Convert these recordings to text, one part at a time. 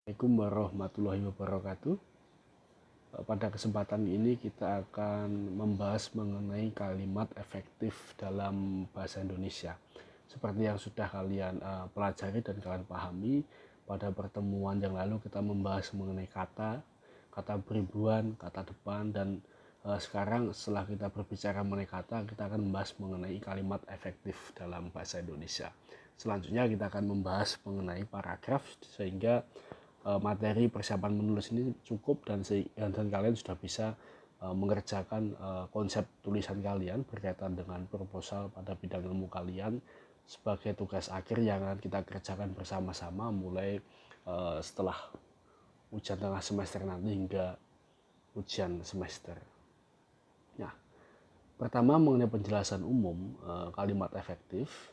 Assalamualaikum warahmatullahi wabarakatuh. Pada kesempatan ini kita akan membahas mengenai kalimat efektif dalam bahasa Indonesia. Seperti yang sudah kalian pelajari dan kalian pahami, pada pertemuan yang lalu kita membahas mengenai kata beribuan, kata depan, dan sekarang setelah kita berbicara mengenai kata, kita akan membahas mengenai kalimat efektif dalam bahasa Indonesia. Selanjutnya kita akan membahas mengenai paragraf, sehingga materi persiapan menulis ini cukup dan kalian sudah bisa mengerjakan konsep tulisan kalian berkaitan dengan proposal pada bidang ilmu kalian sebagai tugas akhir yang akan kita kerjakan bersama-sama mulai setelah ujian tengah semester nanti hingga ujian semester. Nah, pertama mengenai penjelasan umum, kalimat efektif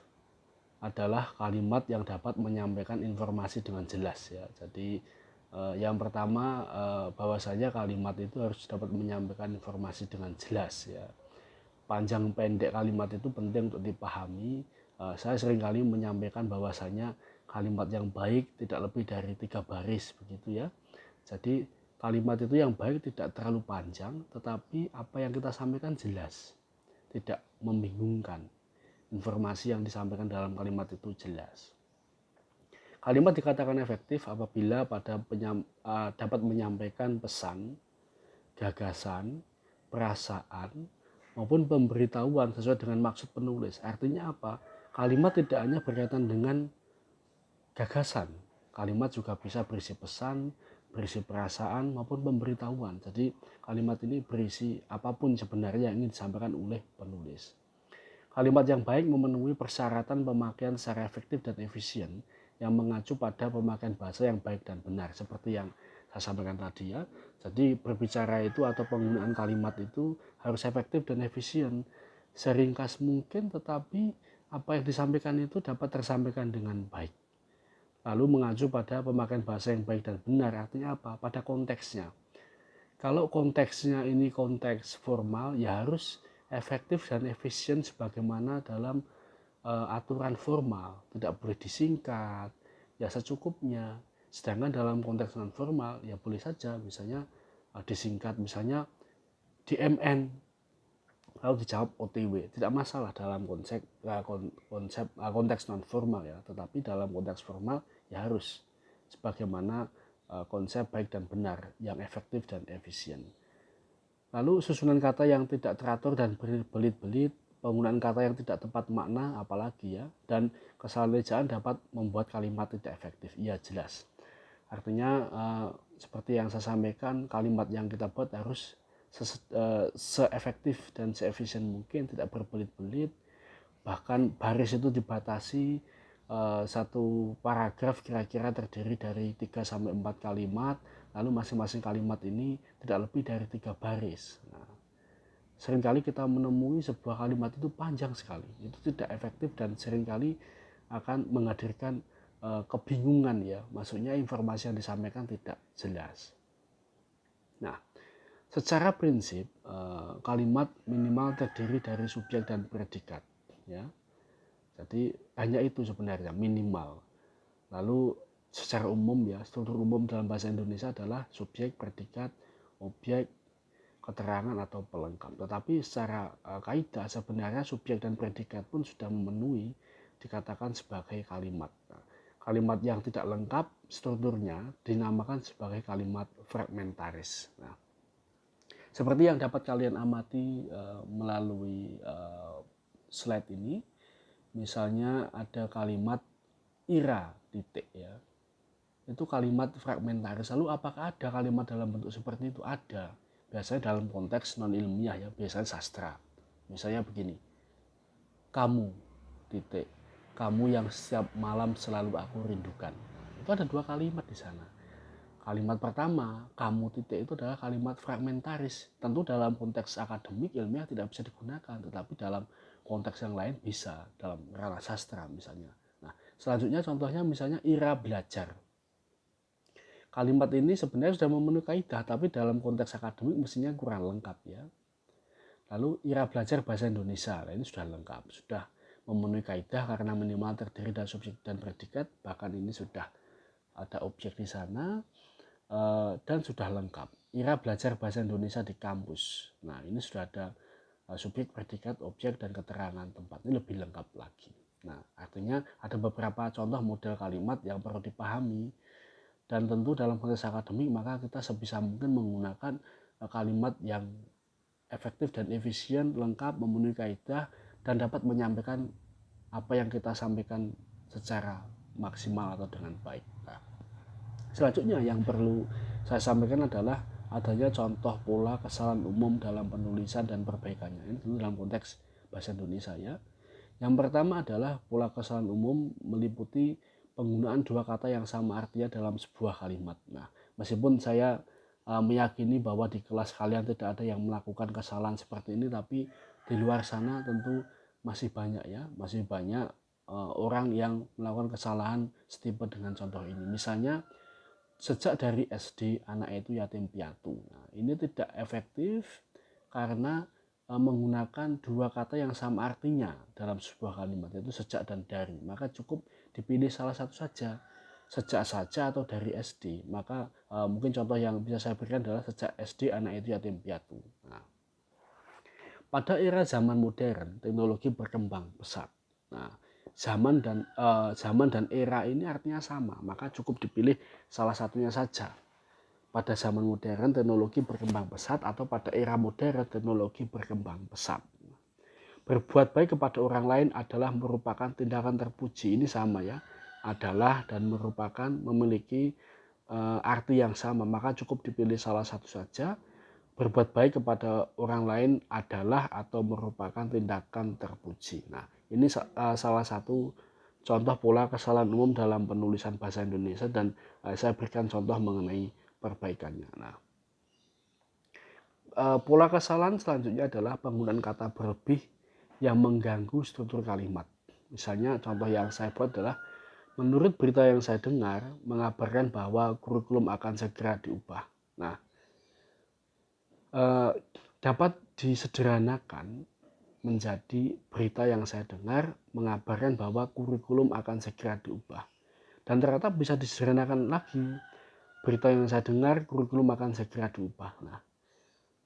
adalah kalimat yang dapat menyampaikan informasi dengan jelas ya. Jadi yang pertama bahwasanya kalimat itu harus dapat menyampaikan informasi dengan jelas ya. Panjang pendek kalimat itu penting untuk dipahami. Saya seringkali menyampaikan bahwasanya kalimat yang baik tidak lebih dari 3 baris begitu ya. Jadi kalimat itu yang baik tidak terlalu panjang, tetapi apa yang kita sampaikan jelas, tidak membingungkan. Informasi yang disampaikan dalam kalimat itu jelas. Kalimat dikatakan efektif apabila dapat menyampaikan pesan, gagasan, perasaan, maupun pemberitahuan sesuai dengan maksud penulis. Artinya apa? Kalimat tidak hanya berkaitan dengan gagasan. Kalimat juga bisa berisi pesan, berisi perasaan, maupun pemberitahuan. Jadi kalimat ini berisi apapun sebenarnya yang ingin disampaikan oleh penulis. Kalimat yang baik memenuhi persyaratan pemakaian secara efektif dan efisien yang mengacu pada pemakaian bahasa yang baik dan benar. Seperti yang saya sampaikan tadi ya. Jadi berbicara itu atau penggunaan kalimat itu harus efektif dan efisien. Seringkas mungkin, tetapi apa yang disampaikan itu dapat tersampaikan dengan baik. Lalu mengacu pada pemakaian bahasa yang baik dan benar, artinya apa? Pada konteksnya. Kalau konteksnya ini konteks formal, ya harus efektif dan efisien sebagaimana dalam aturan formal. Tidak boleh disingkat, ya secukupnya. Sedangkan dalam konteks non formal, ya boleh saja misalnya disingkat, misalnya DMN, lalu dijawab OTW. Tidak masalah dalam konteks non formal ya, tetapi dalam konteks formal ya harus sebagaimana konsep baik dan benar yang efektif dan efisien. Lalu susunan kata yang tidak teratur dan berbelit-belit, penggunaan kata yang tidak tepat makna apalagi ya, dan kesalahan ejaan dapat membuat kalimat tidak efektif. Iya jelas. Artinya seperti yang saya sampaikan, kalimat yang kita buat harus seefektif dan seefisien mungkin, tidak berbelit-belit. Bahkan baris itu dibatasi, satu paragraf kira-kira terdiri dari 3-4 kalimat, lalu masing-masing kalimat ini tidak lebih dari 3 baris. Nah, seringkali kita menemui sebuah kalimat itu panjang sekali, itu tidak efektif dan seringkali akan menghadirkan kebingungan ya, maksudnya informasi yang disampaikan tidak jelas. Nah, secara prinsip kalimat minimal terdiri dari subjek dan predikat ya. Jadi hanya itu sebenarnya minimal. Lalu secara umum ya, struktur umum dalam bahasa Indonesia adalah subjek, predikat, objek, keterangan atau pelengkap. Tetapi secara kaidah sebenarnya subjek dan predikat pun sudah memenuhi dikatakan sebagai kalimat. Nah, kalimat yang tidak lengkap strukturnya dinamakan sebagai kalimat fragmentaris. Nah, seperti yang dapat kalian amati melalui slide ini, misalnya ada kalimat ira titik ya, itu kalimat fragmentaris. Lalu apakah ada kalimat dalam bentuk seperti itu? Ada, biasanya dalam konteks non ilmiah ya, biasanya sastra. Misalnya begini, kamu titik, kamu yang setiap malam selalu aku rindukan. Itu ada 2 kalimat di sana. Kalimat pertama, kamu titik, itu adalah kalimat fragmentaris. Tentu dalam konteks akademik ilmiah tidak bisa digunakan, tetapi dalam konteks yang lain bisa, dalam ranah sastra misalnya. Nah, selanjutnya contohnya misalnya ira belajar. Kalimat ini sebenarnya sudah memenuhi kaidah, tapi dalam konteks akademik mestinya kurang lengkap ya. Lalu ira belajar bahasa Indonesia, nah ini sudah lengkap, sudah memenuhi kaidah karena minimal terdiri dari subjek dan predikat, bahkan ini sudah ada objek di sana, dan sudah lengkap. Ira belajar bahasa Indonesia di kampus. Nah, ini sudah ada subjek, predikat, objek, dan keterangan tempat. Ini lebih lengkap lagi. Nah, artinya ada beberapa contoh model kalimat yang perlu dipahami. Dan tentu dalam konteks akademik maka kita sebisa mungkin menggunakan kalimat yang efektif dan efisien, lengkap, memenuhi kaidah, dan dapat menyampaikan apa yang kita sampaikan secara maksimal atau dengan baik. Nah, selanjutnya yang perlu saya sampaikan adalah adanya contoh pola kesalahan umum dalam penulisan dan perbaikannya. Ini tentu dalam konteks bahasa Indonesia ya. Yang pertama adalah pola kesalahan umum meliputi penggunaan dua kata yang sama artinya dalam sebuah kalimat. Nah, meskipun saya meyakini bahwa di kelas kalian tidak ada yang melakukan kesalahan seperti ini, tapi di luar sana tentu masih banyak ya, masih banyak orang yang melakukan kesalahan setipe dengan contoh ini. Misalnya, sejak dari SD anak itu yatim piatu. Nah, ini tidak efektif karena menggunakan dua kata yang sama artinya dalam sebuah kalimat, yaitu sejak dan dari. Maka cukup dipilih salah satu saja, sejak saja atau dari SD. Maka mungkin contoh yang bisa saya berikan adalah sejak SD anak itu yatim piatu. Nah, pada era zaman modern teknologi berkembang pesat. Nah, zaman dan era ini artinya sama, maka cukup dipilih salah satunya saja. Pada zaman modern teknologi berkembang pesat atau pada era modern teknologi berkembang pesat. Berbuat baik kepada orang lain adalah merupakan tindakan terpuji. Ini sama ya, adalah dan merupakan memiliki arti yang sama, maka cukup dipilih salah satu saja. Berbuat baik kepada orang lain adalah atau merupakan tindakan terpuji. Nah, ini salah satu contoh pola kesalahan umum dalam penulisan bahasa Indonesia, dan saya berikan contoh mengenai perbaikannya. Nah, pola kesalahan selanjutnya adalah penggunaan kata berlebih yang mengganggu struktur kalimat. Misalnya contoh yang saya buat adalah, menurut berita yang saya dengar mengabarkan bahwa kurikulum akan segera diubah. Nah, dapat disederhanakan menjadi berita yang saya dengar mengabarkan bahwa kurikulum akan segera diubah. Dan ternyata bisa disederhanakan lagi, berita yang saya dengar kurikulum akan segera diubah. Nah,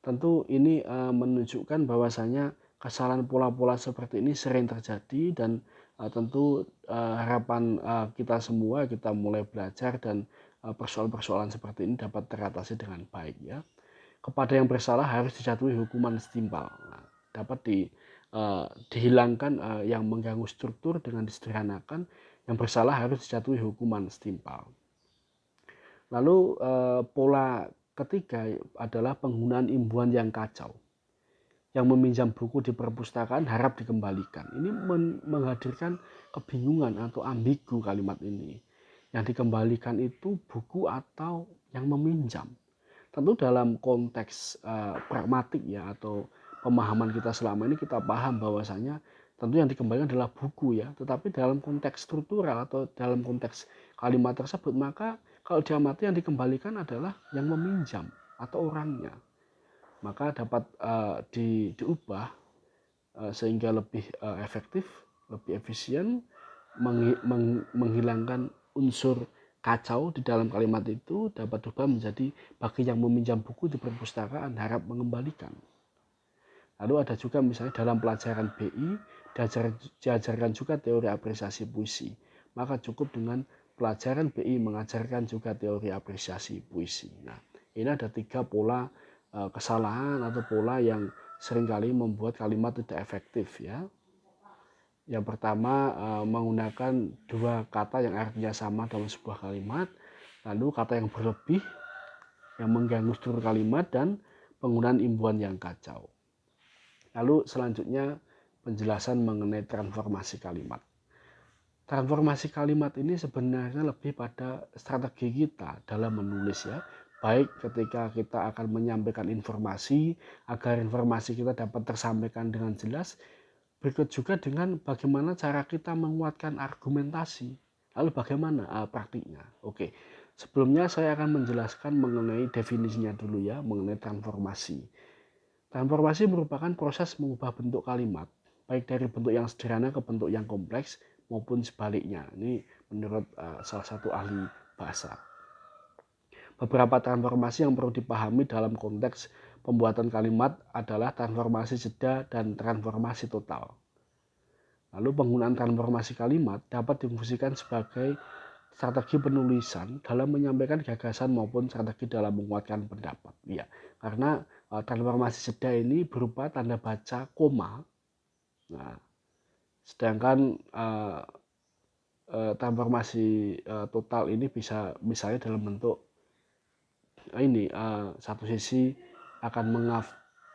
tentu ini menunjukkan bahwasanya kesalahan pola-pola seperti ini sering terjadi, dan tentu harapan kita semua, kita mulai belajar dan persoalan-persoalan seperti ini dapat teratasi dengan baik ya. Kepada yang bersalah harus dijatuhi hukuman setimpal. Nah, dapat dihilangkan yang mengganggu struktur dengan disederhanakan, yang bersalah harus dijatuhi hukuman setimpal. Lalu pola ketiga adalah penggunaan imbuhan yang kacau. Yang meminjam buku di perpustakaan harap dikembalikan. Ini menghadirkan kebingungan atau ambigu kalimat ini. Yang dikembalikan itu buku atau yang meminjam. Tentu dalam konteks pragmatik ya, atau pemahaman kita selama ini kita paham bahwasanya tentu yang dikembalikan adalah buku ya, tetapi dalam konteks struktural atau dalam konteks kalimat tersebut, maka kalau diamati yang dikembalikan adalah yang meminjam atau orangnya, maka dapat diubah sehingga lebih efektif, lebih efisien, menghilangkan unsur kacau di dalam kalimat itu, dapat diubah menjadi bagi yang meminjam buku di perpustakaan harap mengembalikan. Lalu ada juga misalnya dalam pelajaran BI diajarkan juga teori apresiasi puisi, maka cukup dengan pelajaran BI mengajarkan juga teori apresiasi puisi. Nah, ini ada 3 pola kesalahan atau pola yang seringkali membuat kalimat tidak efektif ya. Yang pertama, menggunakan dua kata yang artinya sama dalam sebuah kalimat, lalu kata yang berlebih yang mengganggu struktur kalimat, dan penggunaan imbuhan yang kacau. Lalu selanjutnya penjelasan mengenai transformasi kalimat. Transformasi kalimat ini sebenarnya lebih pada strategi kita dalam menulis ya, baik ketika kita akan menyampaikan informasi agar informasi kita dapat tersampaikan dengan jelas. Berikut juga dengan bagaimana cara kita menguatkan argumentasi. Lalu bagaimana praktiknya? Oke, sebelumnya saya akan menjelaskan mengenai definisinya dulu ya, mengenai transformasi. Transformasi merupakan proses mengubah bentuk kalimat, baik dari bentuk yang sederhana ke bentuk yang kompleks maupun sebaliknya. Ini menurut salah satu ahli bahasa. Beberapa transformasi yang perlu dipahami dalam konteks pembuatan kalimat adalah transformasi jeda dan transformasi total. Lalu penggunaan transformasi kalimat dapat difungsikan sebagai strategi penulisan dalam menyampaikan gagasan maupun strategi dalam menguatkan pendapat. Ya, karena transformasi jeda ini berupa tanda baca koma. Nah, sedangkan transformasi total ini bisa misalnya dalam bentuk ini satu sisi akan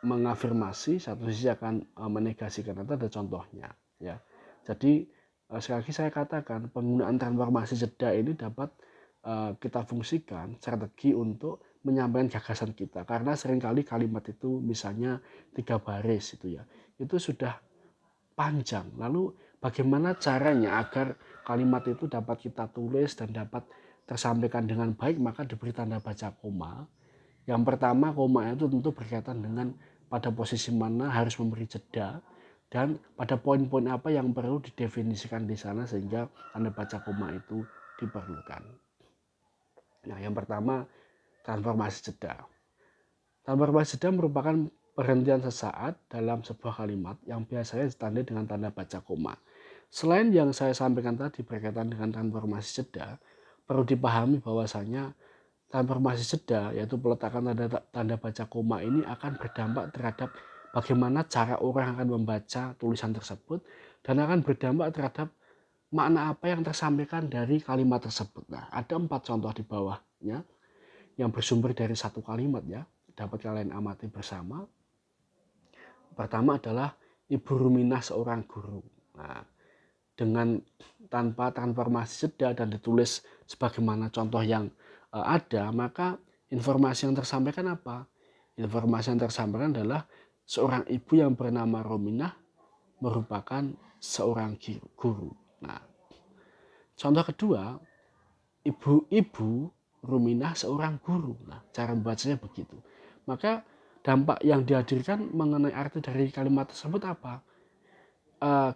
mengafirmasi, satu sisi akan menegasikan. Itu ada contohnya, ya. Jadi sekali lagi saya katakan penggunaan transformasi jeda ini dapat kita fungsikan strategi untuk menyampaikan gagasan kita, karena seringkali kalimat itu misalnya 3 baris itu ya, itu sudah panjang. Lalu bagaimana caranya agar kalimat itu dapat kita tulis dan dapat tersampaikan dengan baik? Maka diberi tanda baca koma. Yang pertama, koma itu tentu berkaitan dengan pada posisi mana harus memberi jeda dan pada poin-poin apa yang perlu didefinisikan di sana sehingga tanda baca koma itu diperlukan. Nah, yang pertama, transformasi jeda. Transformasi jeda merupakan perhentian sesaat dalam sebuah kalimat yang biasanya ditandai dengan tanda baca koma. Selain yang saya sampaikan tadi berkaitan dengan transformasi jeda, perlu dipahami bahwasanya transformasi jeda, yaitu peletakan tanda baca koma ini akan berdampak terhadap bagaimana cara orang akan membaca tulisan tersebut dan akan berdampak terhadap makna apa yang tersampaikan dari kalimat tersebut. Nah, ada 4 contoh di bawahnya yang bersumber dari satu kalimat ya, dapat kalian amati bersama. Pertama adalah Ibu Ruminah seorang guru. Nah, dengan tanpa transformasi jeda dan ditulis sebagaimana contoh yang ada, maka informasi yang tersampaikan apa? Informasi yang tersampaikan adalah seorang ibu yang bernama Ruminah merupakan seorang guru. Nah, contoh kedua, ibu-ibu Ruminah seorang guru. Nah, cara membacanya begitu. Maka dampak yang dihadirkan mengenai arti dari kalimat tersebut apa?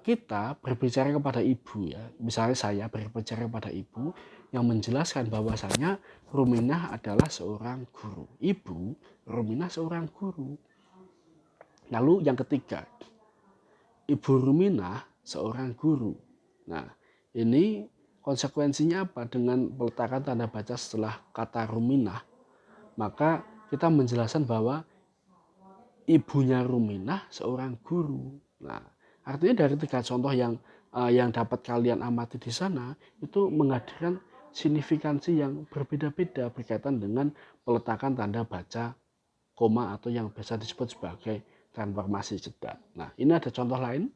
Kita berbicara kepada ibu ya, misalnya saya berbicara kepada ibu yang menjelaskan bahwasanya Ruminah adalah seorang guru. Ibu Ruminah seorang guru. Lalu yang ketiga, Ibu Ruminah seorang guru. Nah, ini konsekuensinya apa? Dengan peletakan tanda baca setelah kata Ruminah, maka kita menjelaskan bahwa ibunya Ruminah seorang guru. Nah, artinya dari 3 contoh yang dapat kalian amati di sana itu menghadirkan signifikansi yang berbeda-beda berkaitan dengan peletakan tanda baca koma atau yang biasa disebut sebagai transformasi jeda. Nah, ini ada contoh lain.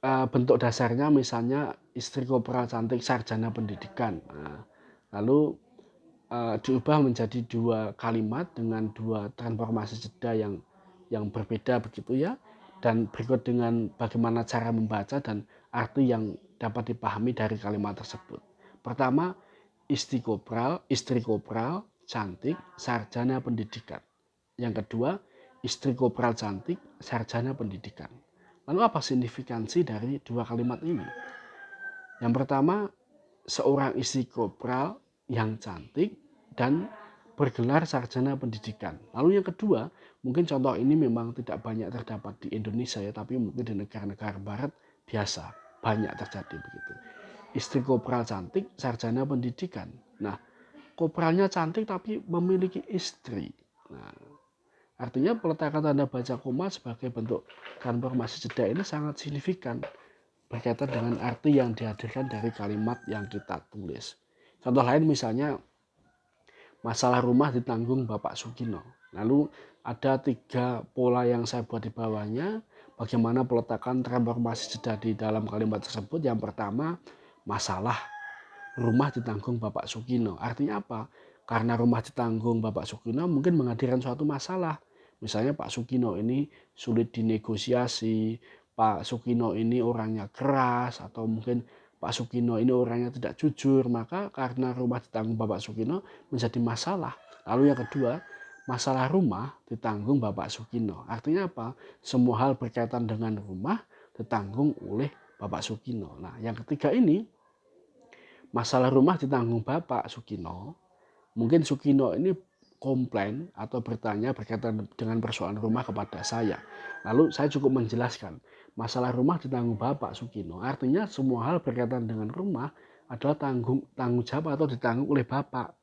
Bentuk dasarnya misalnya istri kopral cantik sarjana pendidikan. Nah, lalu diubah menjadi 2 kalimat dengan 2 transformasi jeda yang berbeda begitu ya, dan berikut dengan bagaimana cara membaca dan arti yang dapat dipahami dari kalimat tersebut. Pertama, istri kopral cantik sarjana pendidikan. Yang kedua, istri kopral cantik sarjana pendidikan. Lalu apa signifikansi dari 2 kalimat ini? Yang pertama, seorang istri kopral yang cantik dan bergelar sarjana pendidikan. Lalu yang kedua, mungkin contoh ini memang tidak banyak terdapat di Indonesia ya, tapi mungkin di negara-negara barat biasa, banyak terjadi begitu. Istri kopral cantik, sarjana pendidikan. Nah, kopralnya cantik tapi memiliki istri. Nah, artinya peletakan tanda baca koma sebagai bentuk transformasi jeda ini sangat signifikan berkaitan dengan arti yang dihadirkan dari kalimat yang kita tulis. Contoh lain misalnya masalah rumah ditanggung Bapak Sugino. Lalu ada 3 pola yang saya buat di bawahnya. Bagaimana peletakan transformasi jeda di dalam kalimat tersebut. Yang pertama, masalah rumah ditanggung Bapak Sugino. Artinya apa? Karena rumah ditanggung Bapak Sugino mungkin menghadirkan suatu masalah. Misalnya Pak Sugino ini sulit dinegosiasi, Pak Sugino ini orangnya keras, atau mungkin Pak Sugino ini orangnya tidak jujur, maka karena rumah ditanggung Bapak Sugino menjadi masalah. Lalu yang kedua, masalah rumah ditanggung Bapak Sugino. Artinya apa? Semua hal berkaitan dengan rumah ditanggung oleh Bapak Sugino. Nah, yang ketiga ini masalah rumah ditanggung Bapak Sukino. Mungkin Sukino ini komplain atau bertanya berkaitan dengan persoalan rumah kepada saya. Lalu saya cukup menjelaskan, masalah rumah ditanggung Bapak Sukino. Artinya semua hal berkaitan dengan rumah adalah tanggung jawab atau ditanggung oleh Bapak.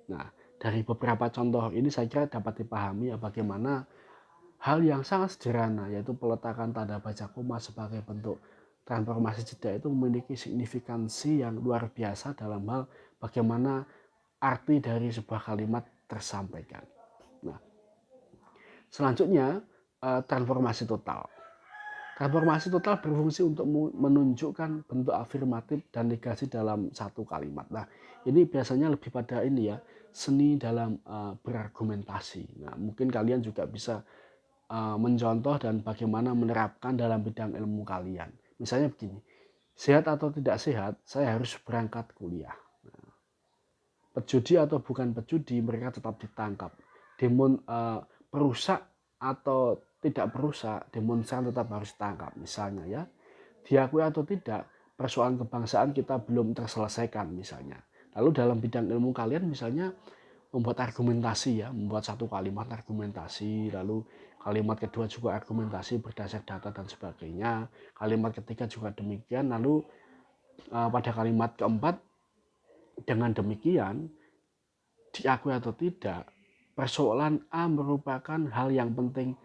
Nah, dari beberapa contoh ini saya kira dapat dipahami bagaimana hal yang sangat sederhana, yaitu peletakan tanda baca koma sebagai bentuk transformasi jeda, itu memiliki signifikansi yang luar biasa dalam hal bagaimana arti dari sebuah kalimat tersampaikan. Nah, selanjutnya transformasi total. Transformasi total berfungsi untuk menunjukkan bentuk afirmatif dan negasi dalam satu kalimat. Nah, ini biasanya lebih pada ini ya, seni dalam berargumentasi. Nah, mungkin kalian juga bisa mencontoh dan bagaimana menerapkan dalam bidang ilmu kalian. Misalnya begini, sehat atau tidak sehat, saya harus berangkat kuliah. Pejudi atau bukan pejudi, mereka tetap ditangkap. Perusak atau tidak perusak, demonstran tetap harus ditangkap. Misalnya ya, diakui atau tidak, persoalan kebangsaan kita belum terselesaikan misalnya. Lalu dalam bidang ilmu kalian misalnya membuat argumentasi ya, membuat satu kalimat argumentasi, lalu kalimat kedua juga argumentasi berdasar data dan sebagainya, kalimat ketiga juga demikian, lalu pada kalimat keempat, dengan demikian diakui atau tidak, persoalan A merupakan hal yang penting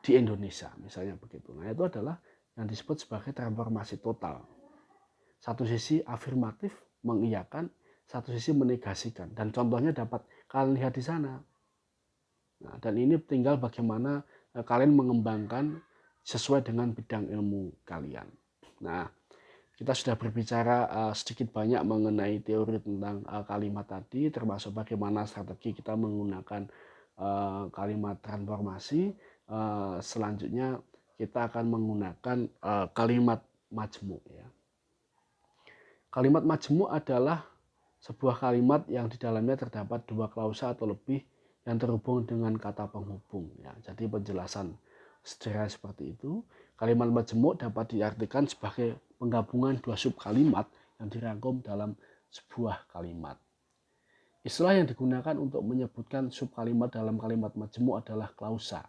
di Indonesia misalnya begitu. Nah, itu adalah yang disebut sebagai transformasi total. Satu sisi afirmatif mengiyakan, satu sisi menegasikan, dan contohnya dapat kalian lihat di sana. Nah, dan ini tinggal bagaimana kalian mengembangkan sesuai dengan bidang ilmu kalian. Nah, kita sudah berbicara sedikit banyak mengenai teori tentang kalimat tadi, termasuk bagaimana strategi kita menggunakan kalimat transformasi. Selanjutnya kita akan menggunakan kalimat majmuk ya. Kalimat majmuk adalah sebuah kalimat yang di dalamnya terdapat dua klausa atau lebih yang terhubung dengan kata penghubung ya. Jadi penjelasan sederhana seperti itu. Kalimat majmuk dapat diartikan sebagai penggabungan dua subkalimat yang dirangkum dalam sebuah kalimat. Istilah yang digunakan untuk menyebutkan subkalimat dalam kalimat majmuk adalah klausa.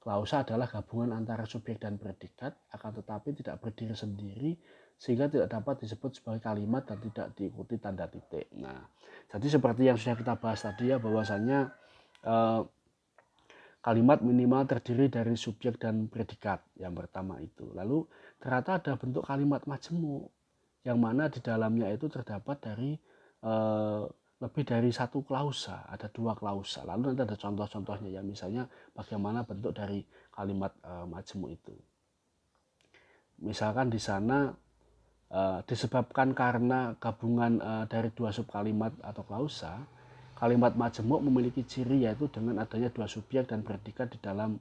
Klausa adalah gabungan antara subjek dan predikat, akan tetapi tidak berdiri sendiri sehingga tidak dapat disebut sebagai kalimat dan tidak diikuti tanda titik. Nah, jadi seperti yang sudah kita bahas tadi ya, bahwasannya kalimat minimal terdiri dari subjek dan predikat yang pertama itu. Lalu ternyata ada bentuk kalimat majmuk yang mana di dalamnya itu terdapat dari lebih dari satu klausa, ada dua klausa. Lalu nanti ada contoh-contohnya ya, misalnya bagaimana bentuk dari kalimat majmuk itu. Misalkan di sana disebabkan karena gabungan dari dua subkalimat atau klausa, kalimat majmuk memiliki ciri yaitu dengan adanya dua subjek dan predikat di dalam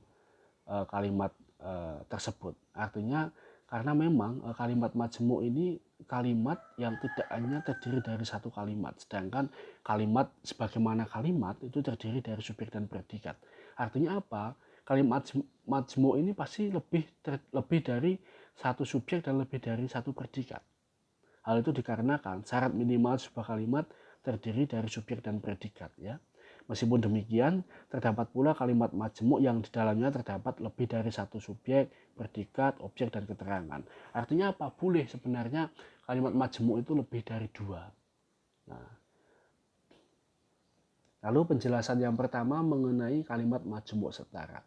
kalimat tersebut. Artinya karena memang kalimat majmuk ini kalimat yang tidak hanya terdiri dari satu kalimat, sedangkan kalimat sebagaimana kalimat itu terdiri dari subjek dan predikat. Artinya apa? Kalimat majmuk ini pasti lebih dari satu subjek dan lebih dari satu predikat. Hal itu dikarenakan syarat minimal sebuah kalimat terdiri dari subjek dan predikat ya. Meskipun demikian, terdapat pula kalimat majmuk yang di dalamnya terdapat lebih dari satu subjek, predikat, objek, dan keterangan. Artinya apa? Boleh sebenarnya kalimat majmuk itu lebih dari dua. Nah, lalu penjelasan yang pertama mengenai kalimat majmuk setara.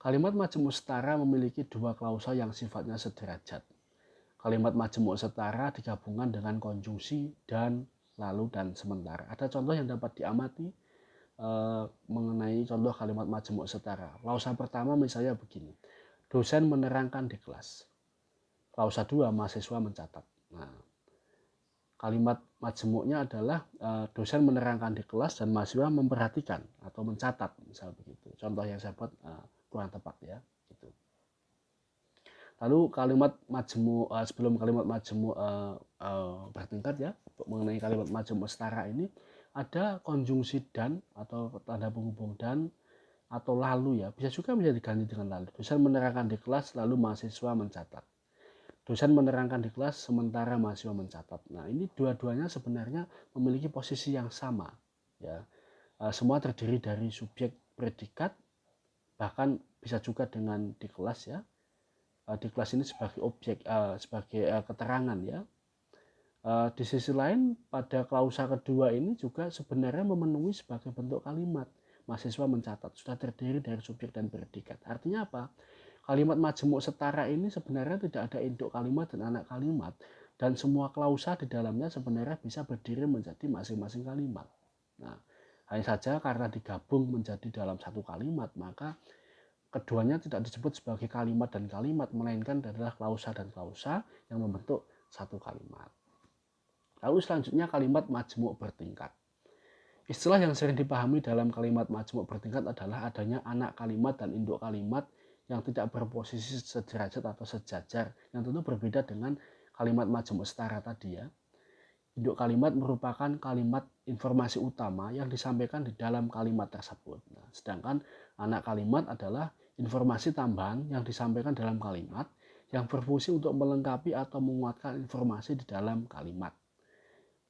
Kalimat majmuk setara memiliki dua klausa yang sifatnya sederajat. Kalimat majmuk setara digabungkan dengan konjungsi dan, lalu, dan sementara. Ada contoh yang dapat diamati mengenai contoh kalimat majmuk setara. Klausa pertama misalnya begini, dosen menerangkan di kelas. Klausa 2, mahasiswa mencatat. Nah, kalimat majmuknya adalah dosen menerangkan di kelas dan mahasiswa memperhatikan atau mencatat, misal begitu. Contoh yang saya buat kurang tepat ya. Gitu. Lalu kalimat majmuk sebelum kalimat majmuk bertingkat ya, mengenai kalimat majmuk setara ini ada konjungsi dan atau tanda penghubung dan atau lalu ya, bisa juga menjadi diganti dengan lalu. Dosen menerangkan di kelas lalu mahasiswa mencatat. Dosen menerangkan di kelas sementara mahasiswa mencatat. Nah, ini dua-duanya sebenarnya memiliki posisi yang sama, ya. Semua terdiri dari subjek predikat, bahkan bisa juga dengan di kelas, ya. Di kelas ini sebagai objek, sebagai keterangan, ya. Di sisi lain, pada klausa kedua ini juga sebenarnya memenuhi sebagai bentuk kalimat. Mahasiswa mencatat sudah terdiri dari subjek dan predikat. Artinya apa? Kalimat majemuk setara ini sebenarnya tidak ada induk kalimat dan anak kalimat, dan semua klausa di dalamnya sebenarnya bisa berdiri menjadi masing-masing kalimat. Nah, hanya saja karena digabung menjadi dalam satu kalimat, maka keduanya tidak disebut sebagai kalimat dan kalimat, melainkan adalah klausa dan klausa yang membentuk satu kalimat. Lalu selanjutnya kalimat majemuk bertingkat. Istilah yang sering dipahami dalam kalimat majemuk bertingkat adalah adanya anak kalimat dan induk kalimat yang tidak berposisi sederajat atau sejajar, yang tentu berbeda dengan kalimat majemuk setara tadi, ya. Induk kalimat merupakan kalimat informasi utama yang disampaikan di dalam kalimat tersebut. Nah, sedangkan anak kalimat adalah informasi tambahan yang disampaikan dalam kalimat yang berfungsi untuk melengkapi atau menguatkan informasi di dalam kalimat.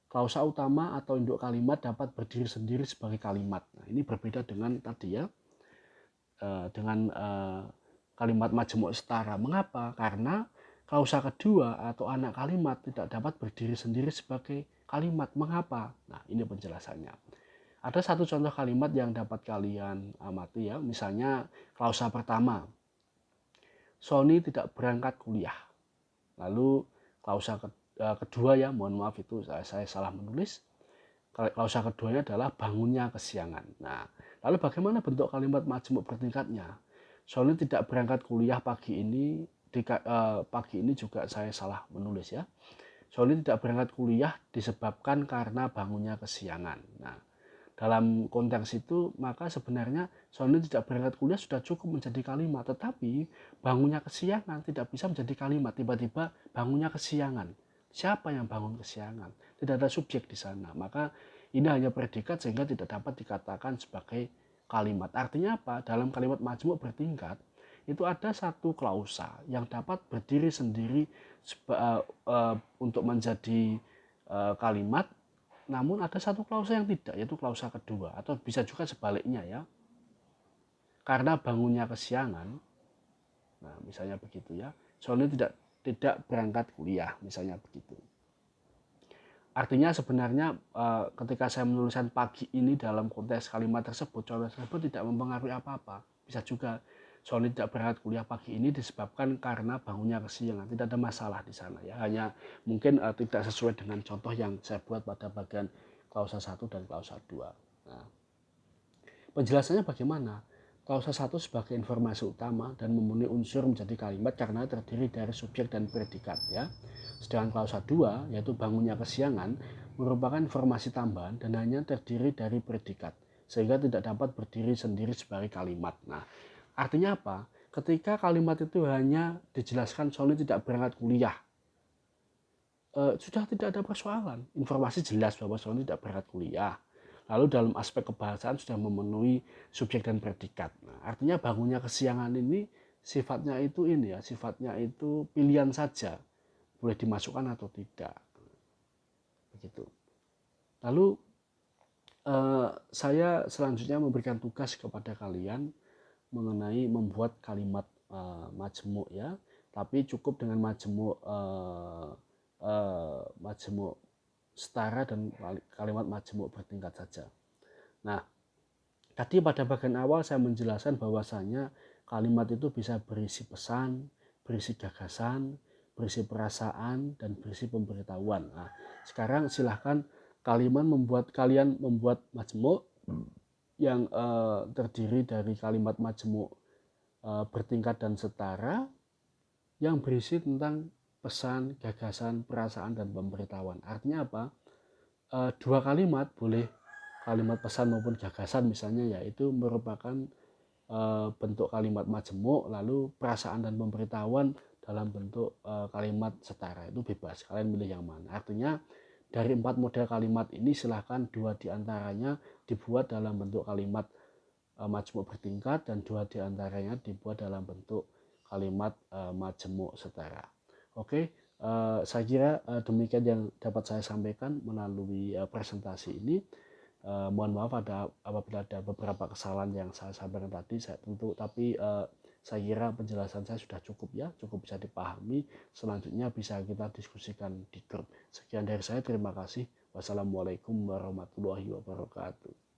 Klausa utama atau induk kalimat dapat berdiri sendiri sebagai kalimat. Nah, ini berbeda dengan tadi, ya, dengan kalimat majemuk setara. Mengapa? Karena klausa kedua atau anak kalimat tidak dapat berdiri sendiri sebagai kalimat. Mengapa? Nah, ini penjelasannya. Ada satu contoh kalimat yang dapat kalian amati, ya. Misalnya klausa pertama, Sony tidak berangkat kuliah. Lalu klausa kedua, ya, mohon maaf itu saya salah menulis. Klausa keduanya adalah bangunnya kesiangan. Nah, lalu bagaimana bentuk kalimat majemuk bertingkatnya? Sony tidak berangkat kuliah pagi ini. Pagi ini juga saya salah menulis, ya. Sony tidak berangkat kuliah disebabkan karena bangunnya kesiangan. Nah, dalam konteks itu maka sebenarnya Sony tidak berangkat kuliah sudah cukup menjadi kalimat, tetapi bangunnya kesiangan tidak bisa menjadi kalimat. Tiba-tiba bangunnya kesiangan. Siapa yang bangun kesiangan? Tidak ada subjek di sana. Maka ini hanya predikat sehingga tidak dapat dikatakan sebagai kalimat. Artinya apa? Dalam kalimat majemuk bertingkat itu ada satu klausa yang dapat berdiri sendiri untuk menjadi kalimat, namun ada satu klausa yang tidak, yaitu klausa kedua, atau bisa juga sebaliknya, ya. Karena bangunnya kesiangan, nah misalnya begitu, ya. Sony tidak berangkat kuliah, misalnya begitu. Artinya sebenarnya ketika saya menuliskan pagi ini dalam konteks kalimat tersebut, contoh tersebut tidak mempengaruhi apa-apa. Bisa juga Sony tidak berangkat kuliah pagi ini disebabkan karena bangunnya kesiangan. Tidak ada masalah di sana, ya. Hanya mungkin tidak sesuai dengan contoh yang saya buat pada bagian klausa 1 dan klausa 2. Nah, penjelasannya bagaimana? Klausa 1 sebagai informasi utama dan memenuhi unsur menjadi kalimat karena terdiri dari subjek dan predikat, ya. Sedangkan klausa 2, yaitu bangunnya kesiangan, merupakan informasi tambahan dan hanya terdiri dari predikat, sehingga tidak dapat berdiri sendiri sebagai kalimat. Nah, artinya apa? Ketika kalimat itu hanya dijelaskan Sony tidak berangkat kuliah, sudah tidak ada persoalan. Informasi jelas bahwa Sony tidak berangkat kuliah. Lalu dalam aspek kebahasaan sudah memenuhi subjek dan predikat. Nah, artinya bangunnya kesiangan ini sifatnya itu sifatnya itu pilihan saja, boleh dimasukkan atau tidak, begitu. Lalu saya selanjutnya memberikan tugas kepada kalian mengenai membuat kalimat majemuk, ya, tapi cukup dengan majemuk majemuk setara dan kalimat majemuk bertingkat saja. Nah, tadi pada bagian awal saya menjelaskan bahwasanya kalimat itu bisa berisi pesan, berisi gagasan, berisi perasaan, dan berisi pemberitahuan. Nah, sekarang silahkan kalian membuat majemuk yang terdiri dari kalimat majemuk bertingkat dan setara yang berisi tentang pesan, gagasan, perasaan, dan pemberitahuan. Artinya apa? Dua kalimat, boleh kalimat pesan maupun gagasan misalnya, yaitu merupakan bentuk kalimat majemuk, lalu perasaan dan pemberitahuan dalam bentuk kalimat setara. Itu bebas, kalian pilih yang mana. Artinya dari 4 model kalimat ini silahkan 2 diantaranya dibuat dalam bentuk kalimat majemuk bertingkat dan 2 diantaranya dibuat dalam bentuk kalimat majemuk setara. Oke, saya kira demikian yang dapat saya sampaikan melalui presentasi ini. Mohon maaf apabila ada beberapa kesalahan yang saya sampaikan tadi, tapi saya kira penjelasan saya sudah cukup ya, cukup bisa dipahami. Selanjutnya bisa kita diskusikan di grup. Sekian dari saya, terima kasih. Wassalamualaikum warahmatullahi wabarakatuh.